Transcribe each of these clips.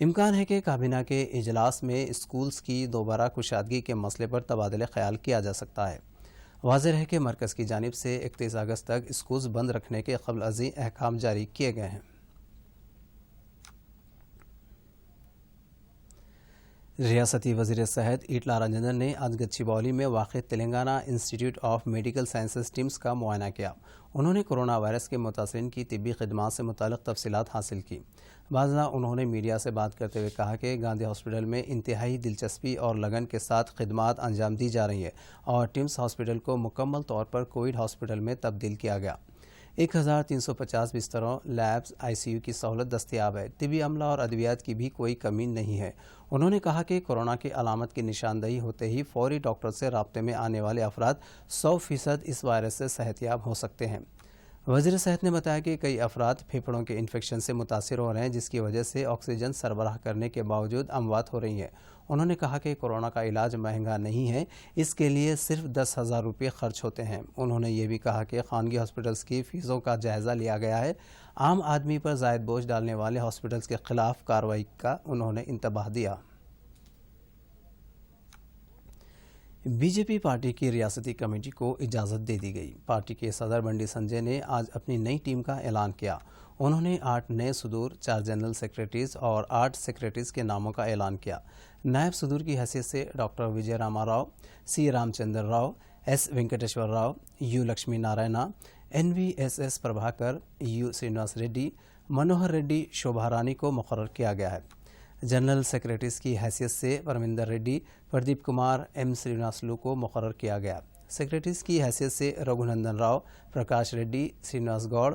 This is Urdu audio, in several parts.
امکان ہے کہ کابینہ کے اجلاس میں اسکولز کی دوبارہ کشادگی کے مسئلے پر تبادلہ خیال کیا جا سکتا ہے۔ واضح ہے کہ مرکز کی جانب سے 31 اگست تک اسکولز بند رکھنے کے قبل ازیں احکام جاری کیے گئے ہیں۔ ریاستی وزیر صحت ایٹلا راجندر نے آج گچی باؤلی میں واقع تلنگانہ انسٹی ٹیوٹ آف میڈیکل سائنسز ٹیمز کا معائنہ کیا۔ انہوں نے کورونا وائرس کے متاثرین کی طبی خدمات سے متعلق تفصیلات حاصل کی۔ بعض انہوں نے میڈیا سے بات کرتے ہوئے کہا کہ گاندھی ہاسپٹل میں انتہائی دلچسپی اور لگن کے ساتھ خدمات انجام دی جا رہی ہیں اور ٹیمز ہاسپٹل کو مکمل طور پر کووڈ ہاسپٹل میں تبدیل کیا گیا۔ 1350 بستروں، لیبز، آئی سی یو کی سہولت دستیاب ہے۔ طبی عملہ اور ادویات کی بھی کوئی کمی نہیں ہے۔ انہوں نے کہا کہ کورونا کی علامت کی نشاندہی ہوتے ہی فوری ڈاکٹر سے رابطے میں آنے والے افراد 100% اس وائرس سے صحت یاب ہو سکتے ہیں۔ وزیر صحت نے بتایا کہ کئی افراد پھیپھڑوں کے انفیکشن سے متاثر ہو رہے ہیں، جس کی وجہ سے آکسیجن سربراہ کرنے کے باوجود اموات ہو رہی ہیں۔ انہوں نے کہا کہ کورونا کا علاج مہنگا نہیں ہے، اس کے لیے صرف 10,000 روپے خرچ ہوتے ہیں۔ انہوں نے یہ بھی کہا کہ خانگی ہاسپٹلز کی فیسوں کا جائزہ لیا گیا ہے۔ عام آدمی پر زائد بوجھ ڈالنے والے ہاسپٹلز کے خلاف کارروائی کا انہوں نے انتباہ دیا۔ بی جے پی پارٹی کی ریاستی کمیٹی کو اجازت دے دی گئی۔ پارٹی کے صدر بنڈی سنجے نے آج اپنی نئی ٹیم کا اعلان کیا۔ انہوں نے 8 نئے صدور، 4 جنرل سیکریٹریز اور 8 سیکریٹریز کے ناموں کا اعلان کیا۔ نائب صدور کی حیثیت سے doctor Vijay Rama Rao, C Ram Chandra Rao, S Venkateshwar Rao, U Lakshmi Narayana, N V S S Prabhakar, U Srinivas Reddy, Manohar Reddy, Shobha Rani کو مقرر کیا گیا ہے۔ جنرل سیکریٹریز کی حیثیت سے پرمندر ریڈی، پردیپ کمار، ایم سرینواسلو کو مقرر کیا گیا۔ سیکریٹریز کی حیثیت سے Raghunandan Rao, Prakash Reddy, Srinivas Goud,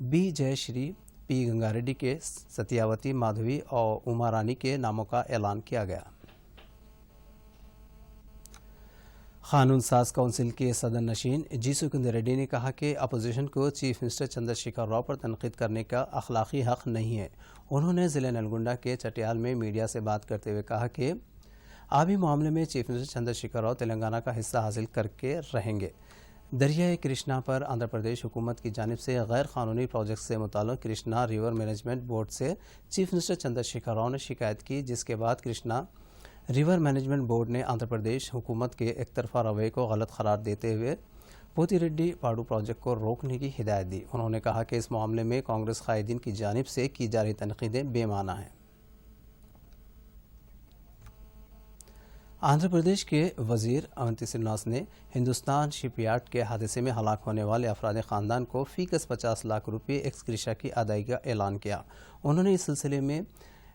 B J Shri, P Ganga Reddy K Satyavathi مادھوی اور اما رانی کے ناموں کا اعلان کیا گیا۔ قانون ساز کونسل کے صدر نشین جی سکندر ریڈی نے کہا کہ اپوزیشن کو چیف منسٹر چندر شیکھر راؤ پر تنقید کرنے کا اخلاقی حق نہیں ہے۔ انہوں نے ضلع نلگنڈا کے چٹیال میں میڈیا سے بات کرتے ہوئے کہا کہ آبی معاملے میں چیف منسٹر چندر شیکھر راؤ تلنگانہ کا حصہ حاصل کر کے رہیں گے۔ دریائے کرشنا پر آندھرا پردیش حکومت کی جانب سے غیر قانونی پروجیکٹ سے متعلق کرشنا ریور مینجمنٹ بورڈ سے چیف منسٹر چندر شیکھر راؤ نے شکایت کی، جس کے بعد کرشنا ریور مینجمنٹ بورڈ نے آندھرا پردیش حکومت کے ایک طرفہ رویے کو غلط قرار دیتے ہوئے پوتی ریڈی پاڈو پروجیکٹ کو روکنے کی ہدایت دی۔ انہوں نے کہا کہ اس معاملے میں کانگریس قائدین کی جانب سے کی جا رہی تنقیدیں بے معنی ہیں۔ آندھرا پردیش کے وزیر اونتی سرینواس نے ہندوستان شپ یارڈ کے حادثے میں ہلاک ہونے والے افراد خاندان کو فی کس 50 لاکھ روپے ایکس گریشیا کی ادائیگی کا اعلان کیا۔ انہوں نے اس سلسلے میں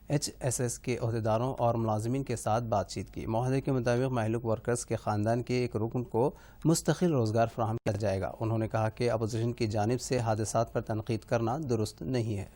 ایچ ایس ایس کے عہدیداروں اور ملازمین کے ساتھ بات چیت کی۔ معاہدے کے مطابق مہلوک ورکرز کے خاندان کے ایک رکن کو مستقل روزگار فراہم کیا جائے گا۔ انہوں نے کہا کہ اپوزیشن کی جانب سے حادثات پر تنقید کرنا درست نہیں ہے۔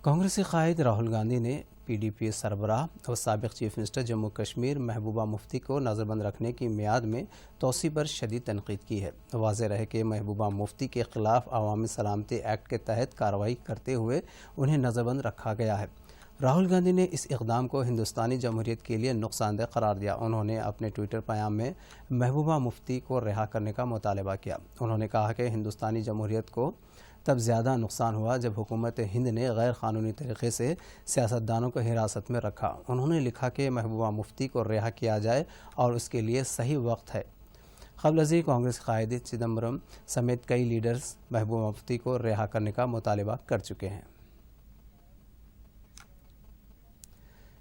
کانگریسی قائد راہل گاندھی نے پی ڈی پی سربراہ اور سابق چیف منسٹر جموں کشمیر محبوبہ مفتی کو نظر بند رکھنے کی میعاد میں توسیع پر شدید تنقید کی ہے۔ واضح رہے کہ محبوبہ مفتی کے خلاف عوامی سلامتی ایکٹ کے تحت کارروائی کرتے ہوئے انہیں نظر بند رکھا گیا ہے۔ راہل گاندھی نے اس اقدام کو ہندوستانی جمہوریت کے لیے نقصان دہ قرار دیا۔ انہوں نے اپنے ٹویٹر پیام میں محبوبہ مفتی کو رہا کرنے کا مطالبہ کیا۔ انہوں نے کہا کہ ہندوستانی جمہوریت کو تب زیادہ نقصان ہوا جب حکومت ہند نے غیر قانونی طریقے سے سیاستدانوں کو حراست میں رکھا۔ انہوں نے لکھا کہ محبوبہ مفتی کو رہا کیا جائے اور اس کے لیے صحیح وقت ہے۔ قبل ازیں کانگریس قائد چدمبرم سمیت کئی لیڈرز محبوبہ مفتی کو رہا کرنے کا مطالبہ کر چکے ہیں۔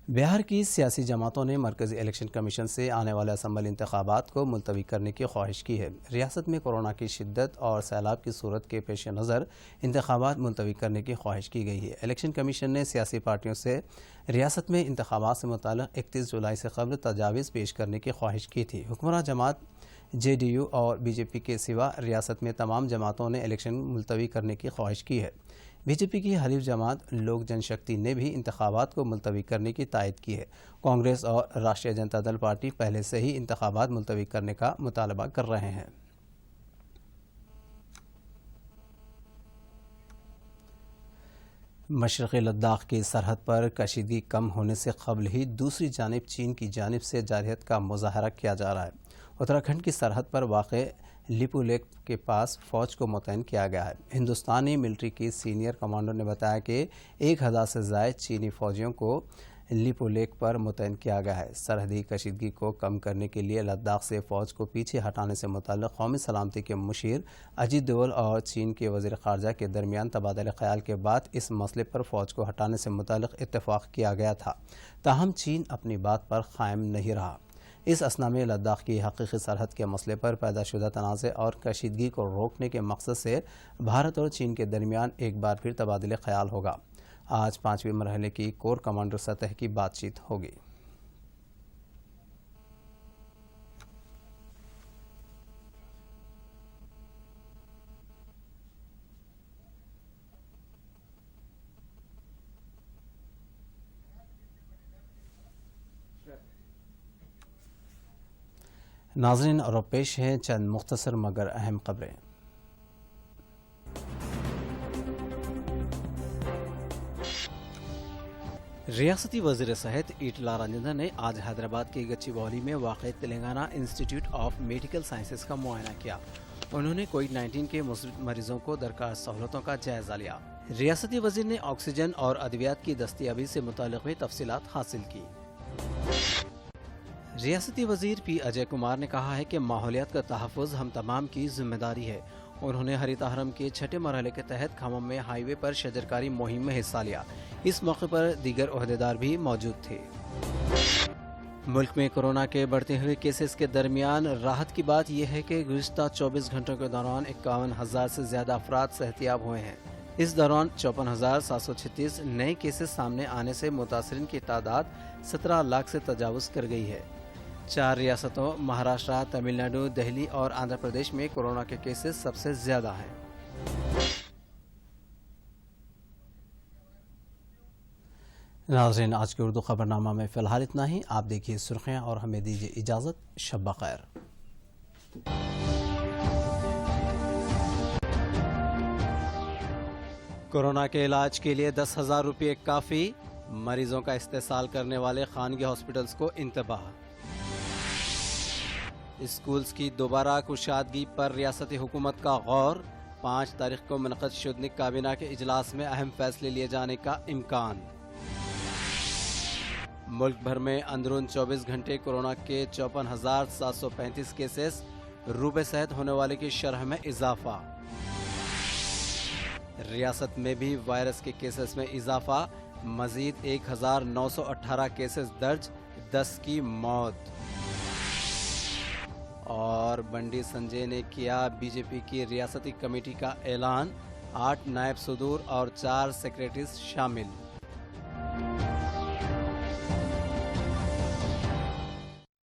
بہار کی سیاسی جماعتوں نے مرکزی الیکشن کمیشن سے آنے والے اسمبلی انتخابات کو ملتوی کرنے کی خواہش کی ہے۔ ریاست میں کورونا کی شدت اور سیلاب کی صورت کے پیش نظر انتخابات ملتوی کرنے کی خواہش کی گئی ہے۔ الیکشن کمیشن نے سیاسی پارٹیوں سے ریاست میں انتخابات سے متعلق 31 جولائی سے قبل تجاویز پیش کرنے کی خواہش کی تھی۔ حکمراں جماعت جے ڈی یو اور بی جے پی کے سوا ریاست میں تمام جماعتوں نے الیکشن ملتوی کرنے کی خواہش کی ہے۔ بی جے پی کی حلیف جماعت لوک جن شکتی نے بھی انتخابات کو ملتوی کرنے کی تائید کی ہے۔ کانگریس اور راشٹریہ جنتا دل پارٹی پہلے سے ہی انتخابات ملتوی کرنے کا مطالبہ کر رہے ہیں۔ مشرقی لداخ کی سرحد پر کشیدگی کم ہونے سے قبل ہی دوسری جانب چین کی جانب سے جارحیت کا مظاہرہ کیا جا رہا ہے۔ اتراکھنڈ کی سرحد پر واقع لیپو لیک کے پاس فوج کو متعین کیا گیا ہے۔ ہندوستانی ملٹری کی سینئر کمانڈر نے بتایا کہ 1000 سے زائد چینی فوجیوں کو لیپو لیک پر متعین کیا گیا ہے۔ سرحدی کشیدگی کو کم کرنے کے لیے لداخ سے فوج کو پیچھے ہٹانے سے متعلق قومی سلامتی کے مشیر اجیت دوول اور چین کے وزیر خارجہ کے درمیان تبادلہ خیال کے بعد اس مسئلے پر فوج کو ہٹانے سے متعلق اتفاق کیا گیا تھا، تاہم چین اپنی بات پر قائم نہیں رہا۔ اس اثنا میں لداخ کی حقیقی سرحد کے مسئلے پر پیدا شدہ تنازع اور کشیدگی کو روکنے کے مقصد سے بھارت اور چین کے درمیان ایک بار پھر تبادلہ خیال ہوگا۔ آج 5ویں مرحلے کی کور کمانڈر سطح کی بات چیت ہوگی۔ ناظرین، اور اب پیش ہیں چند مختصر مگر اہم خبریں۔ ریاستی وزیر صحت ایٹلا راجندر نے آج حیدرآباد کے گچی باؤلی میں واقع تلنگانہ انسٹی ٹیوٹ آف میڈیکل سائنسز کا معائنہ کیا۔ انہوں نے کووڈ-19 کے مثبت مریضوں کو درکار سہولتوں کا جائزہ لیا۔ ریاستی وزیر نے آکسیجن اور ادویات کی دستیابی سے متعلق بھی تفصیلات حاصل کی۔ ریاستی وزیر پی اجے کمار نے کہا ہے کہ ماحولیات کا تحفظ ہم تمام کی ذمہ داری ہے۔ انہوں نے ہریتا حرم کے 6 مرحلے کے تحت کھمم میں ہائی وے پر شجرکاری مہم میں حصہ لیا۔ اس موقع پر دیگر عہدیدار بھی موجود تھے۔ ملک میں کورونا کے بڑھتے ہوئے کیسز کے درمیان راحت کی بات یہ ہے کہ گزشتہ 24 گھنٹوں کے دوران 51,000 سے زیادہ افراد صحتیاب ہوئے ہیں۔ اس دوران 54,736 نئے کیسز سامنے آنے سے متاثرین کی تعداد 17 لاکھ سے تجاوز کر گئی ہے۔ 4 ریاستوں مہاراشٹر، تمل ناڈو، دہلی اور آندھرا پردیش میں کورونا کے کیسز سب سے زیادہ ہیں۔ ناظرین، آج کے اردو خبرنامہ میں فی الحال اتنا ہی۔ آپ دیکھیے سرخیاں اور ہمیں دیجیے اجازت۔ شب بخیر۔ کورونا کے علاج کے لیے 10,000 روپے کافی، مریضوں کا استحصال کرنے والے خانگی ہاسپٹلز کو انتباہ۔ اسکولز کی دوبارہ کشادگی پر ریاستی حکومت کا غور، 5 تاریخ کو منعقد شدنی کابینہ کے اجلاس میں اہم فیصلے لیے جانے کا امکان۔ ملک بھر میں اندرون 24 گھنٹے کورونا کے 54,735 کیسز، روبے صحت ہونے والے کی شرح میں اضافہ۔ ریاست میں بھی وائرس کے کیسز میں اضافہ، مزید 1,918 کیسز درج، 10 کی موت۔ اور بنڈی سنجے نے کیا بی جے پی کی ریاستی کمیٹی کا اعلان، 8 نائب صدور اور 4 سیکریٹریز شامل۔